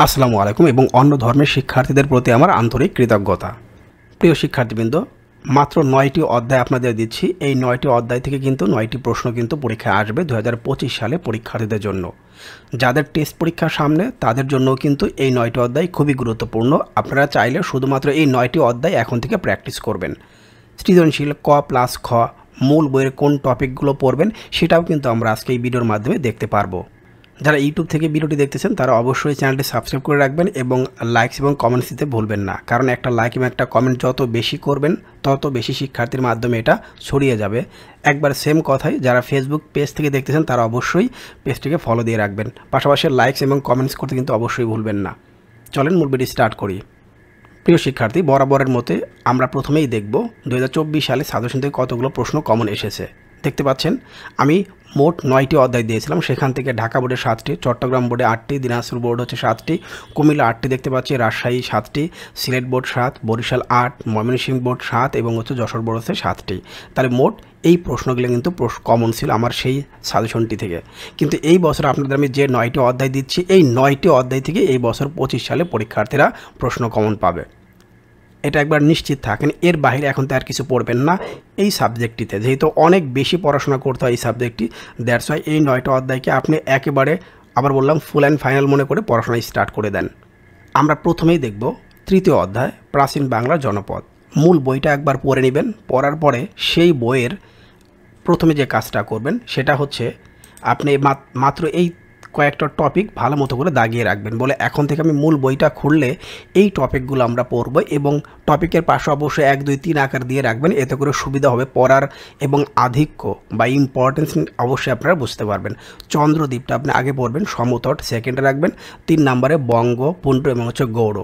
আসসালামু আলাইকুম এবং অন্য ধর্মের শিক্ষার্থীদের প্রতি আমার আন্তরিক কৃতজ্ঞতা। প্রিয় শিক্ষার্থীবৃন্দ, মাত্র 9টি অধ্যায় আপনাদের দিচ্ছি। এই 9টি অধ্যায় থেকে কিন্তু 9টি প্রশ্ন কিন্তু পরীক্ষায় আসবে 2025 সালে পরীক্ষার্থীদের জন্য। যাদের টেস্ট পরীক্ষা সামনে তাদের জন্য কিন্তু এই 9টি অধ্যায় খুবই গুরুত্বপূর্ণ। আপনারা চাইলে শুধুমাত্র এই 9টি অধ্যায় এখন থেকে প্র্যাকটিস করবেন। সৃজনশীল ক প্লাস খ মূল বইয়ের কোন টপিকগুলো পড়বেন সেটাও কিন্তু আমরা আজকে এই ভিডিওর মাধ্যমে দেখতে পারবো। যারা ইউটিউব থেকে ভিডিওটি দেখতেছেন তারা অবশ্যই চ্যানেলটি সাবস্ক্রাইব করে রাখবেন এবং লাইকস এবং কমেন্টস দিতে ভুলবেন না, কারণ একটা লাইক এবং একটা কমেন্ট যত বেশি করবেন তত বেশি শিক্ষার্থীর মাধ্যমে এটা ছড়িয়ে যাবে। একবার সেম কথাই যারা ফেসবুক পেজ থেকে দেখতেছেন তারা অবশ্যই পেজটিকে ফলো দিয়ে রাখবেন, পাশাপাশি লাইকস এবং কমেন্টস করতে কিন্তু অবশ্যই ভুলবেন না। চলেন মূল ভিডিও স্টার্ট করি। প্রিয় শিক্ষার্থী, বরাবরের মতে আমরা প্রথমেই দেখব 2024 সালে সাজেশন থেকে কতগুলো প্রশ্ন কমন এসেছে। দেখতে পাচ্ছেন আমি মোট 9টি অধ্যায় দিয়েছিলাম, সেখান থেকে ঢাকা বোর্ডে 7টি, চট্টগ্রাম বোর্ডে 8টি, দিনাজপুর বোর্ড হচ্ছে 7টি, কুমিল্লা 8টি দেখতে পাচ্ছি, রাজশাহী 7টি, সিলেট বোর্ড 7, বরিশাল 8, ময়মনসিংহ বোর্ড 7 এবং হচ্ছে যশোর বোর্ড হচ্ছে 7টি। তাহলে মোট এই প্রশ্নগুলো কিন্তু কমন ছিল আমার সেই সাজেশনটি থেকে। কিন্তু এই বছর আপনাদের আমি যে 9টি অধ্যায় দিচ্ছি, এই 9টি অধ্যায় থেকে এই বছর 25 সালে পরীক্ষার্থীরা প্রশ্ন কমন পাবে, এটা একবার নিশ্চিত থাকেন। এর বাইরে এখন তো আর কিছু পড়বেন না এই সাবজেক্টটিতে, যেহেতু অনেক বেশি পড়াশোনা করতে হয় এই সাবজেক্টটি। দ্যাটস ওয়াই এই 9টা অধ্যায়কে আপনি একেবারে আবার বললাম ফুল অ্যান্ড ফাইনাল মনে করে পড়াশোনা স্টার্ট করে দেন। আমরা প্রথমেই দেখব 3য় অধ্যায় প্রাচীন বাংলার জনপদ। মূল বইটা একবার পড়ে নেবেন, পড়ার পরে সেই বইয়ের প্রথমে যে কাজটা করবেন সেটা হচ্ছে আপনি মাত্র এই কয়েকটা টপিক ভালো মতো করে দাগিয়ে রাখবেন, বলে এখন থেকে আমি মূল বইটা খুললে এই টপিকগুলো আমরা পড়ব এবং টপিকের পাশে অবশ্যই 1, 2, 3 আকার দিয়ে রাখবেন, এতে করে সুবিধা হবে পড়ার এবং আধিক্য বা ইম্পর্টেন্স অবশ্যই আপনারা বুঝতে পারবেন। চন্দ্রদ্বীপটা আপনি আগে পড়বেন, সমতট সেকেন্ডে রাখবেন, 3 নম্বরে বঙ্গ, পুন্ড এবং হচ্ছে গৌড়।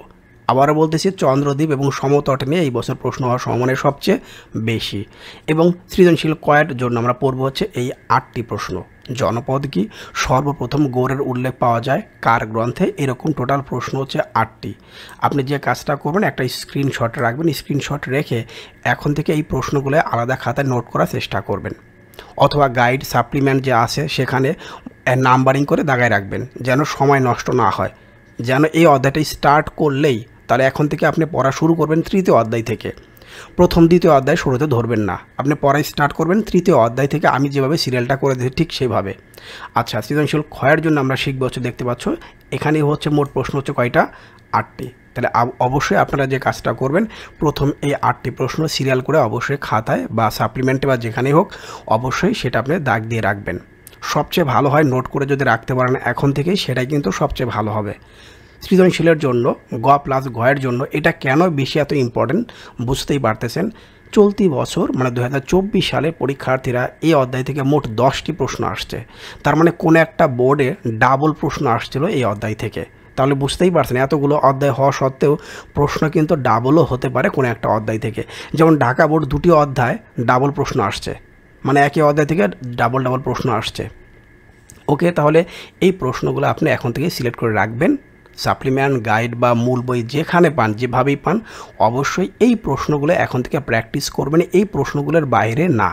আবারও বলতেছি চন্দ্রদ্বীপ এবং সমতট নিয়ে এই বছর প্রশ্ন হওয়ার সম্ভাবনা সবচেয়ে বেশি। এবং সৃজনশীল কয়ের জন্য আমরা পড়ব হচ্ছে এই 8টি প্রশ্ন। জনপদ কি, সর্বপ্রথম গৌড়ের উল্লেখ পাওয়া যায় কার গ্রন্থে, এরকম টোটাল প্রশ্ন হচ্ছে 8টি। আপনি যে কাজটা করবেন একটা স্ক্রিনশট রাখবেন, স্ক্রিনশট রেখে এখন থেকে এই প্রশ্নগুলো আলাদা খাতায় নোট করার চেষ্টা করবেন, অথবা গাইড সাপ্লিমেন্ট যে আছে সেখানে নাম্বারিং করে দাগায় রাখবেন যেন সময় নষ্ট না হয়, যেন এই অধ্যায়টা স্টার্ট করলেই তাহলে এখন থেকে আপনি পড়া শুরু করবেন 3য় অধ্যায় থেকে। প্রথম 2য় অধ্যায় শুরুতে ধরবেন না, আপনি পড়া স্টার্ট করবেন 3য় অধ্যায় থেকে, আমি যেভাবে সিরিয়ালটা করে দিয়েছি ঠিক সেভাবে। আচ্ছা, সৃজনশীল ক্ষয়ের জন্য আমরা শিখব হচ্ছে, দেখতে পাচ্ছ এখানে হচ্ছে মোট প্রশ্ন হচ্ছে কয়টা, 8টি। তাহলে অবশ্যই আপনারা যে কাজটা করবেন প্রথম এই 8টি প্রশ্ন সিরিয়াল করে অবশ্যই খাতায় বা সাপ্লিমেন্টে বা যেখানেই হোক অবশ্যই সেটা আপনি দাগ দিয়ে রাখবেন। সবচেয়ে ভালো হয় নোট করে যদি রাখতে পারেন এখন থেকেই, সেটাই কিন্তু সবচেয়ে ভালো হবে। সৃজনশীলের জন্য গ প্লাস ঘয়ের জন্য এটা কেন বেশি এত ইম্পর্টেন্ট বুঝতেই পারতেছেন। চলতি বছর মানে 2024 সালে পরীক্ষার্থীরা এই অধ্যায় থেকে মোট 10টি প্রশ্ন আসছে, তার মানে কোনো একটা বোর্ডে ডাবল প্রশ্ন আসছিল এই অধ্যায় থেকে। তাহলে বুঝতেই পারছেন এতগুলো অধ্যায় হওয়া সত্ত্বেও প্রশ্ন কিন্তু ডাবলও হতে পারে কোনো একটা অধ্যায় থেকে। যেমন ঢাকা বোর্ড 2টি অধ্যায় ডাবল প্রশ্ন আসছে, মানে একই অধ্যায় থেকে ডাবল প্রশ্ন আসছে। ওকে, তাহলে এই প্রশ্নগুলো আপনি এখন থেকে সিলেক্ট করে রাখবেন। সাপ্লিমেন্ট, গাইড বা মূল বই যেখানে পান, যেভাবেই পান, অবশ্যই এই প্রশ্নগুলো এখন থেকে প্র্যাকটিস করবেন, এই প্রশ্নগুলোর বাইরে না।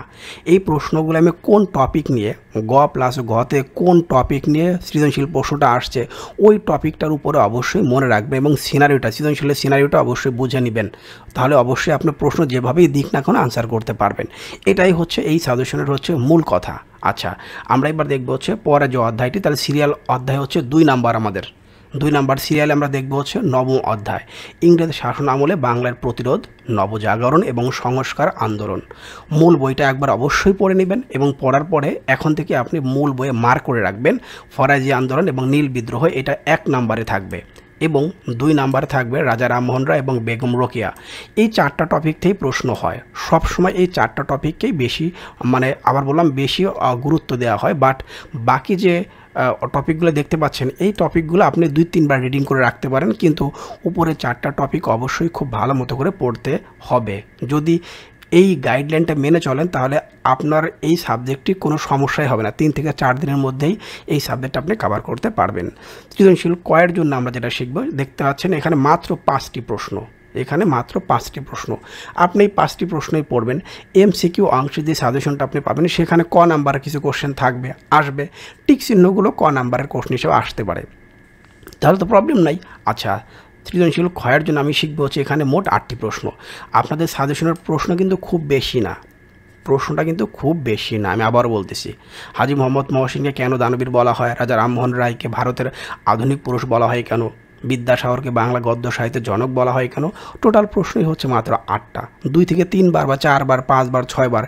এই প্রশ্নগুলো আমি কোন টপিক নিয়ে, গ প্লাস গতে কোন টপিক নিয়ে সৃজনশীল প্রশ্নটা আসছে ওই টপিকটার উপরে অবশ্যই মনে রাখবেন এবং সিনারিওটা, সৃজনশীলের সিনারিওটা অবশ্যই বুঝে নেবেন, তাহলে অবশ্যই আপনার প্রশ্ন যেভাবেই দিক না কেন আনসার করতে পারবেন। এটাই হচ্ছে এই সাজেশনের হচ্ছে মূল কথা। আচ্ছা, আমরা এবার দেখব হচ্ছে পরে যে অধ্যায়টি, তাহলে সিরিয়াল অধ্যায় হচ্ছে 2 নাম্বার, আমাদের 2 নাম্বার সিরিয়ালে আমরা দেখব হচ্ছে 9ম অধ্যায় ইংরেজ শাসন আমলে বাংলার প্রতিরোধ, নবজাগরণ এবং সংস্কার আন্দোলন। মূল বইটা একবার অবশ্যই পড়ে নেবেন এবং পড়ার পরে এখন থেকে আপনি মূল বইয়ে মার্ক করে রাখবেন ফরাজি আন্দোলন এবং নীল বিদ্রোহ, এটা 1 নাম্বারে থাকবে এবং 2 নাম্বারে থাকবে রাজা রামমোহন রায় এবং বেগম রোকেয়া। এই 4টা টপিক থেকেই প্রশ্ন হয় সবসময়, এই 4টা টপিককেই বেশি মানে আবার বললাম বেশি গুরুত্ব দেওয়া হয়। বাট বাকি যে টপিকগুলো দেখতে পাচ্ছেন এই টপিকগুলো আপনি 2-3 বার রিডিং করে রাখতে পারেন, কিন্তু উপরে 4টা টপিক অবশ্যই খুব ভালো মতো করে পড়তে হবে। যদি এই গাইডলাইনটা মেনে চলেন তাহলে আপনার এই সাবজেক্টটি কোনো সমস্যাই হবে না, 3 থেকে 4 দিনের মধ্যেই এই সাবজেক্ট আপনি কভার করতে পারবেন। সৃজনশীল কয়ের জন্য আমরা যেটা শিখব, দেখতে পাচ্ছেন এখানে মাত্র 5টি প্রশ্ন, এখানে মাত্র 5টি প্রশ্ন। আপনি এই 5টি প্রশ্নই পড়বেন। এমসিকিউ অংশে যে সাজেশনটা আপনি পাবেন সেখানে ক নাম্বারের কিছু কোশ্চেন থাকবে, আসবে, টিক চিহ্নগুলো ক নাম্বারের কোশ্চেন হিসেবে আসতে পারে। তাহলে তো প্রবলেম নাই। আচ্ছা, সৃজনশীল ক্ষয়ের জন্য আমি শিখবো হচ্ছে এখানে মোট 8টি প্রশ্ন। আপনাদের সাজেশনের প্রশ্ন কিন্তু খুব বেশি না, প্রশ্নটা কিন্তু খুব বেশি না। আমি আবার বলতেছি, হাজী মোহাম্মদ মহসিনকে কেন দানবীর বলা হয়, রাজা রামমোহন রায়কে ভারতের আধুনিক পুরুষ বলা হয় কেন, বিদ্যাসাগরকে বাংলা গদ্য সাহিত্যের জনক বলা হয় কেন, টোটাল প্রশ্নই হচ্ছে মাত্র 8টা। 2 থেকে 3 বার বা 4 বার 5 বার 6 বার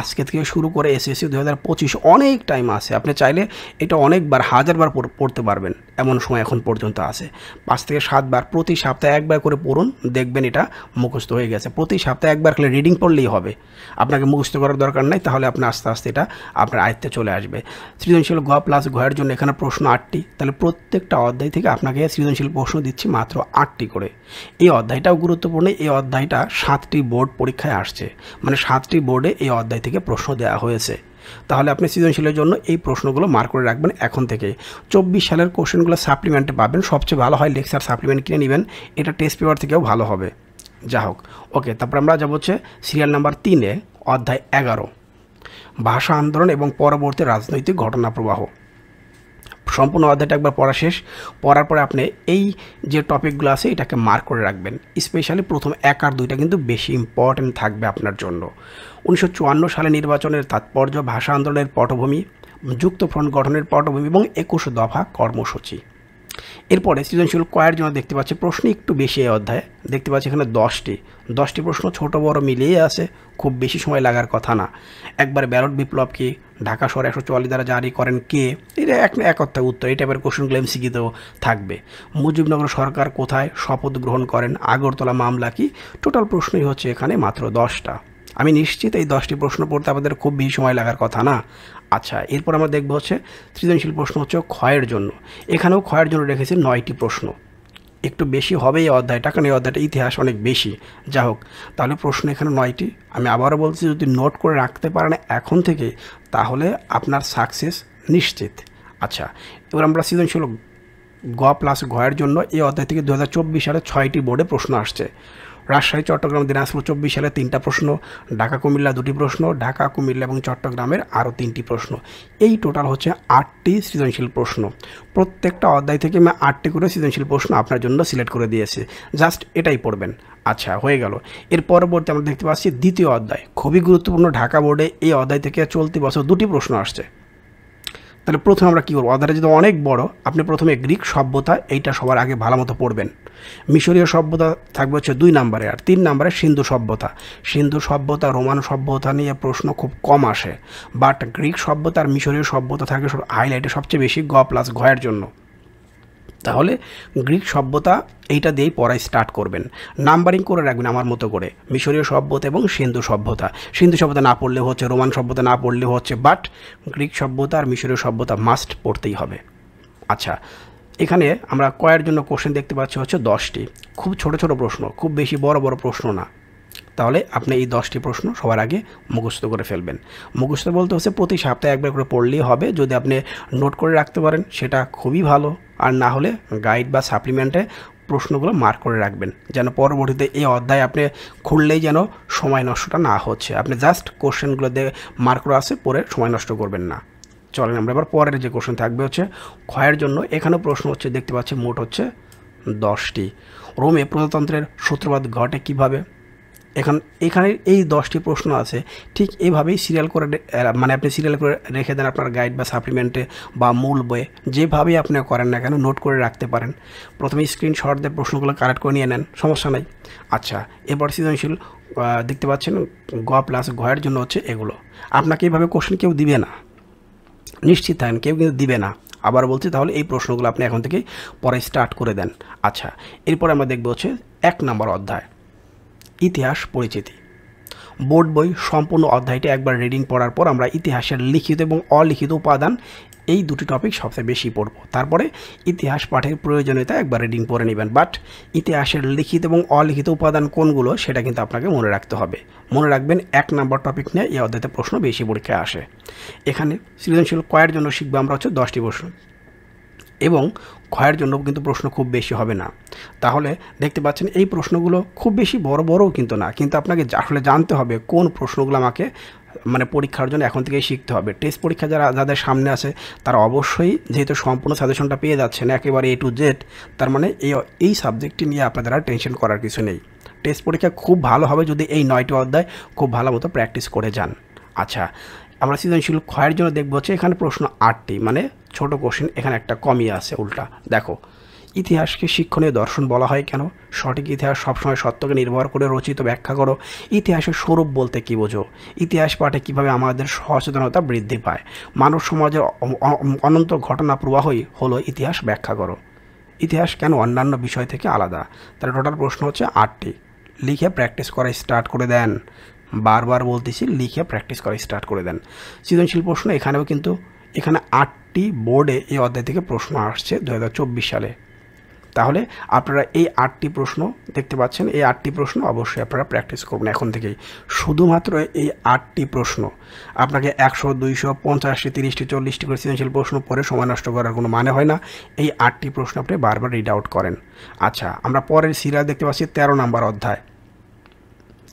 আজকে থেকে শুরু করে এসএসসি 2025 অনেক টাইম আছে। আপনি চাইলে এটা অনেকবার 1000 বার পড়তে পারবেন, এমন সময় এখন পর্যন্ত আছে। 5 থেকে 7 বার প্রতি সপ্তাহে একবার করে পড়ুন, দেখবেন এটা মুখস্থ হয়ে গেছে। প্রতি সপ্তাহে একবার খালি রিডিং পড়লেই হবে, আপনাকে মুখস্থ করার দরকার নাই। তাহলে আপনি আস্তে আস্তে এটা আপনার আয়ত্তে চলে আসবে। সৃজনশীল গ প্লাস ঘয়ের জন্য এখানে প্রশ্ন 8টি, তাহলে প্রত্যেকটা অধ্যায় থেকে আপনাকে সৃজনশীল প্রশ্ন দিচ্ছি মাত্র 8টি করে। এই অধ্যায়টাও গুরুত্বপূর্ণ, এই অধ্যায়টা 7টি বোর্ড পরীক্ষায় আসছে, মানে 7টি বোর্ডে এই অধ্যায় থেকে প্রশ্ন দেওয়া হয়েছে। তাহলে আপনি সৃজনশীলের জন্য এই প্রশ্নগুলো মার্ক করে রাখবেন এখন থেকে। 24 সালের কোশ্চেনগুলো সাপ্লিমেন্টে পাবেন, সবচেয়ে ভালো হয় লেকচার সাপ্লিমেন্ট কিনে নেবেন, এটা টেস্ট পেপার থেকেও ভালো হবে। যা হোক, ওকে, তারপর আমরা যাব হচ্ছে সিরিয়াল নাম্বার 3-এ, অধ্যায় 11, ভাষা আন্দোলন এবং পরবর্তী রাজনৈতিক ঘটনা প্রবাহ। সম্পূর্ণ অধ্যায়টা একবার পড়া শেষ, পড়ার পরে আপনি এই যে টপিকগুলো আছে এটাকে মার্ক করে রাখবেন। স্পেশালি প্রথম 1 আর 2টা কিন্তু বেশি ইম্পর্টেন্ট থাকবে আপনার জন্য। 1954 সালে নির্বাচনের তাৎপর্য, ভাষা আন্দোলনের পটভূমি, যুক্তফ্রন্ট গঠনের পটভূমি এবং 21 দফা কর্মসূচি। এরপরে সৃজনশীল কয়ের জন্য দেখতে পাচ্ছি প্রশ্ন একটু বেশি এই অধ্যায়ে, দেখতে পাচ্ছি এখানে 10টি প্রশ্ন ছোট বড় মিলিয়ে আছে, খুব বেশি সময় লাগার কথা না। একবার ব্যালট বিপ্লব কি, ঢাকা শহর 144 দ্বারা জারি করেন কে, এটা এক অর্থে উত্তর, এই টাইপের কোশ্চেনগুলো এমসিকিউতেও থাকবে। মুজিবনগর সরকার কোথায় শপথ গ্রহণ করেন, আগরতলা মামলা কি, টোটাল প্রশ্নই হচ্ছে এখানে মাত্র 10টা। আমি নিশ্চিত এই 10টি প্রশ্ন পড়তে আমাদের খুব বেশি সময় লাগার কথা না। আচ্ছা, এরপর আমরা দেখব হচ্ছে সৃজনশীল প্রশ্ন হচ্ছে ক্ষয়ের জন্য। এখানেও ক্ষয়ের জন্য রেখেছি 9টি প্রশ্ন, একটু বেশি হবে এই অধ্যায়টা, কারণ এই অধ্যায়টা ইতিহাস অনেক বেশি। যা হোক, তাহলে প্রশ্ন এখানে 9টি। আমি আবারও বলছি, যদি নোট করে রাখতে পারেন এখন থেকে, তাহলে আপনার সাকসেস নিশ্চিত। আচ্ছা, এবার আমরা সৃজনশীল গ প্লাস ঘয়ের জন্য এই অধ্যায় থেকে 2024 সালে 6টি বোর্ডে প্রশ্ন আসছে। রাজশাহী, চট্টগ্রাম, দিনাজপুর 24 সালে 3টা প্রশ্ন, ঢাকা কুমিল্লা 2টি প্রশ্ন, ঢাকা কুমিল্লা এবং চট্টগ্রামের আরও 3টি প্রশ্ন। এই টোটাল হচ্ছে 8টি সৃজনশীল প্রশ্ন। প্রত্যেকটা অধ্যায় থেকে আমি 8টি করে সৃজনশীল প্রশ্ন আপনার জন্য সিলেক্ট করে দিয়েছি, জাস্ট এটাই পড়বেন। আচ্ছা, হয়ে গেল। এর পরবর্তী আমরা দেখতে পাচ্ছি দ্বিতীয় অধ্যায়, খুবই গুরুত্বপূর্ণ। ঢাকা বোর্ডে এই অধ্যায় থেকে চলতি বছর 2টি প্রশ্ন আসছে। তাহলে প্রথমে আমরা কী করবো, অধ্যায়টা যদি অনেক বড়, আপনি প্রথমে গ্রিক সভ্যতা, এইটা সবার আগে ভালো মতো পড়বেন। মিশরীয় সভ্যতা থাকবে হচ্ছে 2 নম্বরে, আর 3 নম্বরে সিন্ধু সভ্যতা। সিন্ধু সভ্যতা, রোমান সভ্যতা নিয়ে প্রশ্ন খুব কম আসে, বাট গ্রিক সভ্যতা আর মিশরীয় সভ্যতা থাকে হাইলাইটে সবচেয়ে বেশি গ প্লাস ঘয়ের জন্য। তাহলে গ্রিক সভ্যতা এইটা দিয়েই পড়াই স্টার্ট করবেন, নাম্বারিং করে রাখবেন আমার মতো করে, মিশরীয় সভ্যতা এবং সিন্ধু সভ্যতা। সিন্ধু সভ্যতা না পড়লেও হচ্ছে, রোমান সভ্যতা না পড়লেও হচ্ছে, বাট গ্রিক সভ্যতা আর মিশরীয় সভ্যতা মাস্ট পড়তেই হবে। আচ্ছা, এখানে আমরা কয়ের জন্য কোশ্চেন দেখতে পাচ্ছি হচ্ছে 10টি, খুব ছোট ছোট প্রশ্ন, খুব বেশি বড় বড় প্রশ্ন না। তাহলে আপনি এই 10টি প্রশ্ন সবার আগে মুখস্থ করে ফেলবেন। মুখস্থ বলতে হচ্ছে প্রতি সপ্তাহে একবার করে পড়লেই হবে। যদি আপনি নোট করে রাখতে পারেন সেটা খুবই ভালো, আর না হলে গাইড বা সাপ্লিমেন্টে প্রশ্নগুলো মার্ক করে রাখবেন, যেন পরবর্তীতে এই অধ্যায় আপনি খুললেই যেন সময় নষ্টটা না হচ্ছে। আপনি জাস্ট কোশ্চেনগুলো দিয়ে মার্ক করে আছে, পরে সময় নষ্ট করবেন না। চলেন আমরা এবার পরের যে কোশ্চেন থাকবে হচ্ছে ক্ষয়ের জন্য। এখানেও প্রশ্ন হচ্ছে দেখতে পাচ্ছি মোট হচ্ছে 10টি। রোমে প্রজাতন্ত্রের সূত্রপাত ঘটে কিভাবে। এখানে এই 10টি প্রশ্ন আছে, ঠিক এইভাবেই সিরিয়াল করে, মানে আপনি সিরিয়াল করে রেখে দেন আপনার গাইড বা সাপ্লিমেন্টে বা মূল বইয়ে, যেভাবেই আপনি করেন না কেন নোট করে রাখতে পারেন। প্রথমে স্ক্রিনশট দিয়ে প্রশ্নগুলো কালেক্ট করে নিয়ে নেন, সমস্যা নাই। আচ্ছা, এরপর সৃজনশীল দেখতে পাচ্ছেন গ প্লাস ঘয়ের জন্য হচ্ছে এগুলো। আপনাকে এইভাবে কোশ্চেন কেউ দিবে না, নিশ্চিত থাকেন, কেউ কিন্তু দিবে না। আবার বলছি, তাহলে এই প্রশ্নগুলো আপনি এখন থেকেই পরে স্টার্ট করে দেন। আচ্ছা, এরপর আমরা দেখব হচ্ছে 1 নম্বর অধ্যায়, ইতিহাস পরিচিতি। বোর্ড বই সম্পূর্ণ অধ্যায়টি একবার রিডিং পড়ার পর আমরা ইতিহাসের লিখিত এবং অলিখিত উপাদান, এই 2টি টপিক সবচেয়ে বেশি পড়ব। তারপরে ইতিহাস পাঠের প্রয়োজনীয়তা একবার রিডিং পড়ে নেবেন, বাট ইতিহাসের লিখিত এবং অলিখিত উপাদান কোনগুলো সেটা কিন্তু আপনাকে মনে রাখতে হবে। মনে রাখবেন 1 নম্বর টপিক নিয়ে এই অধ্যায়তে প্রশ্ন বেশি পরীক্ষায় আসে। এখানে সৃজনশীল কয়ের জন্য শিখবো আমরা হচ্ছে 10টি প্রশ্ন, এবং ক্ষয়ের জন্য কিন্তু প্রশ্ন খুব বেশি হবে না। তাহলে দেখতে পাচ্ছেন এই প্রশ্নগুলো খুব বেশি বড় বড়ও কিন্তু না, কিন্তু আপনাকে আসলে জানতে হবে কোন প্রশ্নগুলো আমাকে মানে পরীক্ষার জন্য এখন থেকেই শিখতে হবে। টেস্ট পরীক্ষা যাদের সামনে আছে তারা অবশ্যই যেহেতু সম্পূর্ণ সাজেশনটা পেয়ে যাচ্ছেন একেবারে A to Z, তার মানে এই সাবজেক্টটি নিয়ে আপনাদের আর টেনশন করার কিছু নেই। টেস্ট পরীক্ষা খুব ভালো হবে যদি এই 9টি অধ্যায় খুব ভালো মতো প্র্যাকটিস করে যান। আচ্ছা, আমরা সৃজনশীল ক্ষয়ের জন্য দেখবো হচ্ছে এখানে প্রশ্ন 8টি, মানে ছোট কোশ্চেন, এখানে একটা কমই আছে উল্টা। দেখো, ইতিহাসকে শিক্ষণীয় দর্শন বলা হয় কেন? সঠিক ইতিহাস সবসময় সত্যকে নির্ভর করে রচিত, ব্যাখ্যা করো। ইতিহাসের স্বরূপ বলতে কী বোঝো? ইতিহাস পাঠে কীভাবে আমাদের সচেতনতা বৃদ্ধি পায়? মানব সমাজের অনন্ত ঘটনা প্রবাহই হলো ইতিহাস, ব্যাখ্যা করো। ইতিহাস কেন অন্যান্য বিষয় থেকে আলাদা? তাহলে টোটাল প্রশ্ন হচ্ছে 8টি। লিখে প্র্যাকটিস করা স্টার্ট করে দেন। বারবার বলতেছি, লিখে প্র্যাকটিস করা স্টার্ট করে দেন। সৃজনশীল প্রশ্ন এখানেও কিন্তু এখানে 8টি বোর্ডে এই অধ্যায় থেকে প্রশ্ন আসছে 2024 সালে। তাহলে আপনারা এই 8টি প্রশ্ন দেখতে পাচ্ছেন, এই 8টি প্রশ্ন অবশ্যই আপনারা প্র্যাকটিস করবেন এখন থেকেই। শুধুমাত্র এই 8টি প্রশ্ন আপনাকে 100, 200, 50টি, 30টি, 40টি করে সৃজনশীল প্রশ্ন পরে সময় নষ্ট করার কোনো মানে হয় না। এই 8টি প্রশ্ন আপনি বারবার রিড আউট করেন। আচ্ছা, আমরা পরের সিরিয়াল দেখতে পাচ্ছি 13 নম্বর অধ্যায়।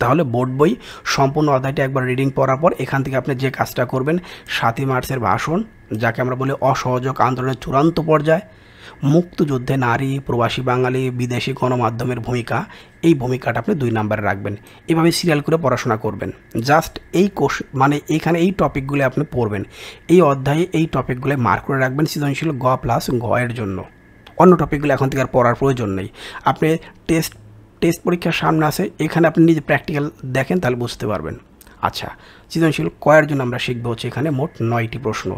তাহলে বোর্ড বই সম্পূর্ণ অধ্যায়টি একবার রিডিং পড়ার পর এখান থেকে আপনি যে কাজটা করবেন, 7ই মার্চের ভাষণ, যাকে আমরা বলি অসহযোগ আন্দোলনের চূড়ান্ত পর্যায়, মুক্তিযুদ্ধে নারী, প্রবাসী বাঙালি, বিদেশি গণমাধ্যমের ভূমিকা, এই ভূমিকাটা আপনি 2 নম্বরে রাখবেন। এভাবে সিরিয়াল করে পড়াশোনা করবেন। জাস্ট এই মানে এইখানে এই টপিকগুলো আপনি পড়বেন, এই অধ্যায়ে এই টপিকগুলো মার্ক করে রাখবেন সৃজনশীল গ প্লাস ঘ এর জন্য। অন্য টপিকগুলো এখন থেকে আর পড়ার প্রয়োজন নেই। আপনি টেস্ট পরীক্ষার সামনে আছে, এখানে আপনি নিজে প্র্যাকটিক্যাল দেখেন, তাহলে বুঝতে পারবেন। আচ্ছা, সৃজনশীল কয়ের জন্য আমরা শিখবো হচ্ছে এখানে মোট 9টি প্রশ্ন।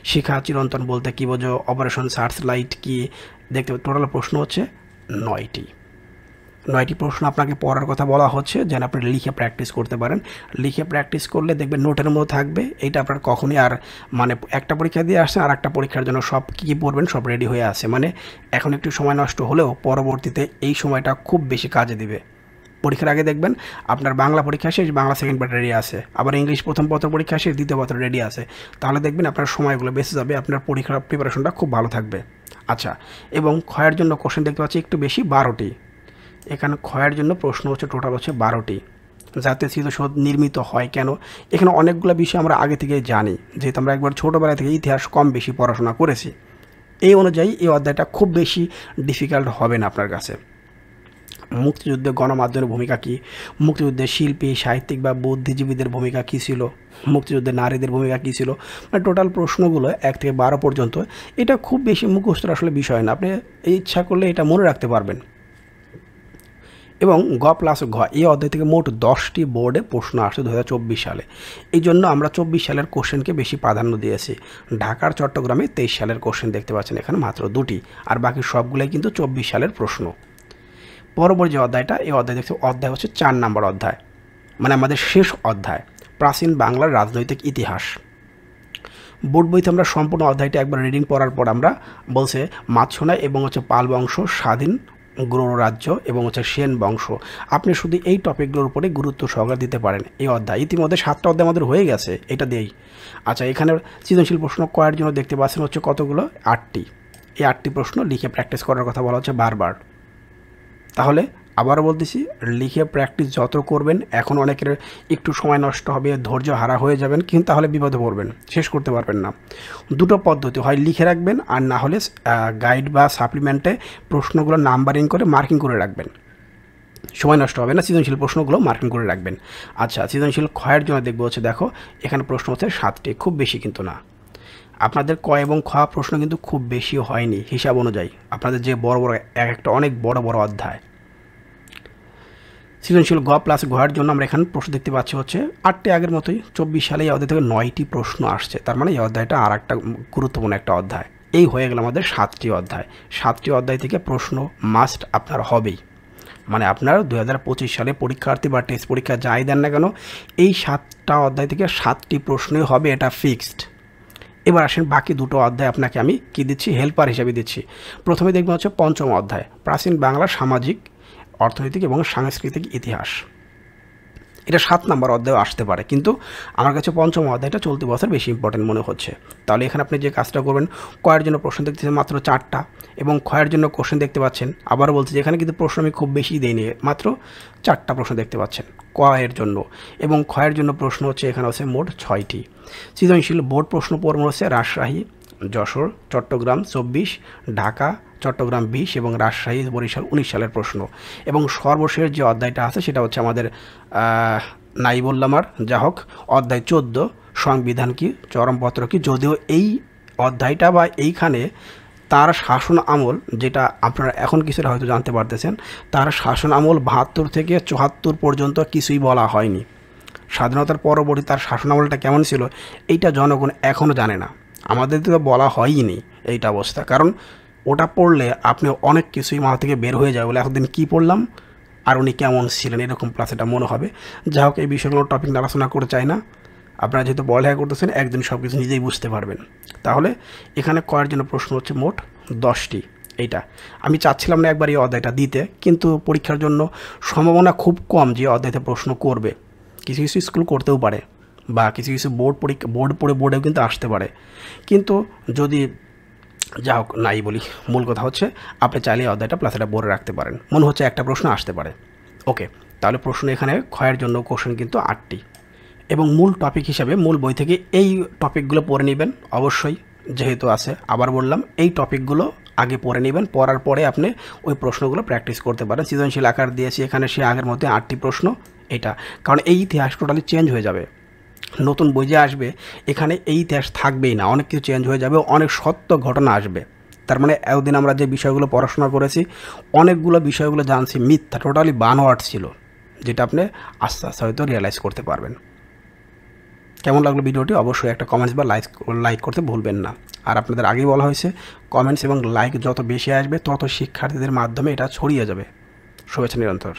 শিখা চিরন্তন বলতে কী বোঝো? অপারেশন সার্চ লাইট কি? দেখতে টোটাল প্রশ্ন হচ্ছে 9টি প্রশ্ন আপনাকে পড়ার কথা বলা হচ্ছে যেন আপনি লিখে প্র্যাকটিস করতে পারেন। লিখে প্র্যাকটিস করলে দেখবেন নোটের মধ্যে থাকবে, এইটা আপনার কখনই আর মানে একটা পরীক্ষা দিয়ে আসছেন আর একটা পরীক্ষার জন্য সব কী পড়বেন সব রেডি হয়ে আছে, মানে এখন একটু সময় নষ্ট হলেও পরবর্তীতে এই সময়টা খুব বেশি কাজে দিবে। পরীক্ষার আগে দেখবেন আপনার বাংলা পরীক্ষা শেষ, বাংলা সেকেন্ড পেপার রেডি আছে, আবার ইংলিশ প্রথম পত্র পরীক্ষা শেষ, দ্বিতীয় পত্র রেডি আছে, তাহলে দেখবেন আপনার সময়গুলো বেঁচে যাবে, আপনার পরীক্ষার প্রিপারেশনটা খুব ভালো থাকবে। আচ্ছা, এবং ক্ষয়ের জন্য কোশ্চেন দেখতে পাচ্ছি একটু বেশি, 12টি। এখানে ক্ষয়ের জন্য প্রশ্ন হচ্ছে টোটাল হচ্ছে 12টি। জাতীয় স্মৃতিসৌধ নির্মিত হয় কেন? এখানে অনেকগুলো বিষয় আমরা আগে থেকে জানি, যেহেতু আমরা একবার ছোটোবেলা থেকে ইতিহাস কম বেশি পড়াশোনা করেছি। এই অনুযায়ী এই অধ্যায়টা খুব বেশি ডিফিকাল্ট হবে না আপনার কাছে। মুক্তিযুদ্ধে গণমাধ্যমের ভূমিকা কী? মুক্তিযুদ্ধের শিল্পী, সাহিত্যিক বা বুদ্ধিজীবীদের ভূমিকা কী ছিল? মুক্তিযুদ্ধে নারীদের ভূমিকা কী ছিল? মানে টোটাল প্রশ্নগুলো 1 থেকে 12 পর্যন্ত। এটা খুব বেশি মুখস্থর আসলে বিষয় না, আপনি ইচ্ছা করলে এটা মনে রাখতে পারবেন। এবং গ প্লাস ঘ এই অধ্যায় থেকে মোট 10টি বোর্ডে প্রশ্ন আসছে 2024 সালে। এই জন্য আমরা 24 সালের কোশ্চেনকে বেশি প্রাধান্য দিয়েছি। ঢাকার চট্টগ্রামে 23 সালের কোশ্চেন দেখতে পাচ্ছেন এখানে মাত্র 2টি, আর বাকি সবগুলোই কিন্তু 24 সালের প্রশ্ন। পরবর্তী যে অধ্যায়টা, এই অধ্যায় দেখতে অধ্যায় হচ্ছে 4 নম্বর অধ্যায়, মানে আমাদের শেষ অধ্যায়, প্রাচীন বাংলার রাজনৈতিক ইতিহাস। বোর্ড বইতে আমরা সম্পূর্ণ অধ্যায়টা একবার রিডিং পড়ার পর আমরা বলছে মাছনা এবং হচ্ছে পাল বংশ, স্বাধীন গৌড় রাজ্য এবং হচ্ছে সেন বংশ, আপনি শুধু এই টপিকগুলোর উপরে গুরুত্ব সহকারে দিতে পারেন। এই অধ্যায় ইতিমধ্যে 7টা অধ্যায় আমাদের হয়ে গেছে, এটা দিয়েই। আচ্ছা, এখানে সৃজনশীল প্রশ্ন কয়ের জন্য দেখতে পাচ্ছেন হচ্ছে কতগুলো? 8টি। এই 8টি প্রশ্ন লিখে প্র্যাকটিস করার কথা বলা হচ্ছে বারবার। তাহলে আবারও বলতেছি, লিখে প্র্যাকটিস যত করবেন, এখন অনেকের একটু সময় নষ্ট হবে, ধৈর্য হারা হয়ে যাবেন, কিন্তু তাহলে বিপদে পড়বেন, শেষ করতে পারবেন না। দুটো পদ্ধতি, হয় লিখে রাখবেন আর না হলে গাইড বা সাপ্লিমেন্টে প্রশ্নগুলো নাম্বারিং করে মার্কিং করে রাখবেন, সময় নষ্ট হবে না। সৃজনশীল প্রশ্নগুলো মার্কিং করে রাখবেন। আচ্ছা, সৃজনশীল ক্ষয়ের জন্য দেখবো হচ্ছে, দেখো এখানে প্রশ্ন হচ্ছে 7টি, খুব বেশি কিন্তু না। আপনাদের ক এবং খ প্রশ্ন কিন্তু খুব বেশি হয়নি হিসাব অনুযায়ী, আপনাদের যে বড় বড় একটা অনেক বড় বড় অধ্যায়। সৃজনশীল গ প্লাস ঘয়ের জন্য আমরা এখানে প্রশ্ন দেখতে পাচ্ছি হচ্ছে 8টি, আগের মতোই। 24 সালে এই অধ্যায় থেকে 9টি প্রশ্ন আসছে, তার মানে এই অধ্যায়টা আর একটা গুরুত্বপূর্ণ একটা অধ্যায়। এই হয়ে গেল আমাদের 7টি অধ্যায়। 7টি অধ্যায় থেকে প্রশ্ন মাস্ট আপনার হবেই, মানে আপনার 2025 সালে পরীক্ষার্থী বা টেস্ট পরীক্ষা যাই দেন না কেন, এই 7টা অধ্যায় থেকে 7টি প্রশ্নই হবে, এটা ফিক্সড। এবার আসেন বাকি দুটো অধ্যায় আপনাকে আমি কি দিচ্ছি, হেল্পার হিসেবে দিচ্ছি। প্রথমে দেখবো হচ্ছে 5ম অধ্যায়, প্রাচীন বাংলার সামাজিক, অর্থনৈতিক এবং সাংস্কৃতিক ইতিহাস। এটা 7 নম্বর অধ্যায়ে আসতে পারে, কিন্তু আমার কাছে পঞ্চম অধ্যায়টা চলতি বছর বেশি ইম্পর্টেন্ট মনে হচ্ছে। তাহলে এখানে আপনি যে কাজটা করবেন, কয়ের জন্য প্রশ্ন দেখতেছেন মাত্র 4টা এবং ক্ষয়ের জন্য কোশ্চেন দেখতে পাচ্ছেন। আবার বলছি যে এখানে কিন্তু প্রশ্ন আমি খুব বেশি দেইনি, মাত্র 4টা প্রশ্ন দেখতে পাচ্ছেন কয়ের জন্য, এবং ক্ষয়ের জন্য প্রশ্ন হচ্ছে এখানে হচ্ছে মোট 6টি। সৃজনশীল বোর্ড প্রশ্ন পড়ব হচ্ছে রাজশাহী, যশোর, চট্টগ্রাম 24, ঢাকা, চট্টগ্রাম 20 এবং রাজশাহী বরিশাল 19 সালের প্রশ্ন। এবং সর্বশেষ যে অধ্যায়টা আছে সেটা হচ্ছে আমাদের নাই বললাম আর, যা হোক, অধ্যায় 14 সংবিধান কি, চরমপত্র কি। যদিও এই অধ্যায়টা বা এইখানে তার শাসন আমল, যেটা আপনারা এখন কিছুটা হয়তো জানতে পারতেছেন, তার শাসন আমল 72 থেকে 74 পর্যন্ত কিছুই বলা হয়নি। স্বাধীনতার পরবর্তী তার শাসন আমলটা কেমন ছিল এইটা জনগণ এখনও জানে না, আমাদের তো বলা হয়নি এইটা অবস্থা। কারণ ওটা পড়লে আপনি অনেক কিছুই মাথা থেকে বের হয়ে যায়, বলে এতদিন কী পড়লাম আর উনি কেমন ছিলেন, এরকম প্লাস এটা মনে হবে। যা হোক, এই বিষয়গুলো টপিক আলোচনা করতে চাই না। আপনারা যেহেতু পড়ালেখা করতেছেন, একদিন সব কিছু নিজেই বুঝতে পারবেন। তাহলে এখানে করার জন্য প্রশ্ন হচ্ছে মোট 10টি। এইটা আমি চাচ্ছিলাম না একবার এই অধ্যায়টা দিতে, কিন্তু পরীক্ষার জন্য সম্ভাবনা খুব কম যে অধ্যায়তে প্রশ্ন করবে। কিছু কিছু স্কুল করতেও পারে, বা কিছু কিছু বোর্ডেও কিন্তু আসতে পারে। কিন্তু যদি যা হোক নাই বলি, মূল কথা হচ্ছে আপনি চাইলে এই অধ্যায়টা প্লাস এটা বোর্ডে রাখতে পারেন। মনে হচ্ছে একটা প্রশ্ন আসতে পারে। ওকে, তাহলে প্রশ্ন এখানে ক্ষয়ের জন্য কোশ্চেন কিন্তু 8টি, এবং মূল টপিক হিসাবে মূল বই থেকে এই টপিকগুলো পড়ে নেবেন অবশ্যই, যেহেতু আছে। আবার বললাম, এই টপিকগুলো আগে পড়ে নেবেন, পড়ার পরে আপনি ওই প্রশ্নগুলো প্র্যাকটিস করতে পারেন। সৃজনশীল আকার দিয়েছি এখানে, সে আগের মধ্যে 8টি প্রশ্ন এটা, কারণ এই ইতিহাস টোটালি চেঞ্জ হয়ে যাবে। নতুন বই যে আসবে এখানে এই ইতিহাস থাকবেই না, অনেক কিছু চেঞ্জ হয়ে যাবে, অনেক সত্য ঘটনা আসবে। তার মানে এতদিন আমরা যে বিষয়গুলো পড়াশোনা করেছি, অনেকগুলো বিষয়গুলো জানছি মিথ্যা, টোটালি বানোয়াট ছিল, যেটা আপনি আস্তে আস্তে হয়তো রিয়েলাইজ করতে পারবেন। কেমন লাগলো ভিডিওটি অবশ্যই একটা কমেন্টস বা লাইক করতে ভুলবেন না। আর আপনাদের আগেই বলা হয়েছে, কমেন্টস এবং লাইক যত বেশি আসবে তত শিক্ষার্থীদের মাধ্যমে এটা ছড়িয়ে যাবে। শুভেচ্ছা নিরন্তর।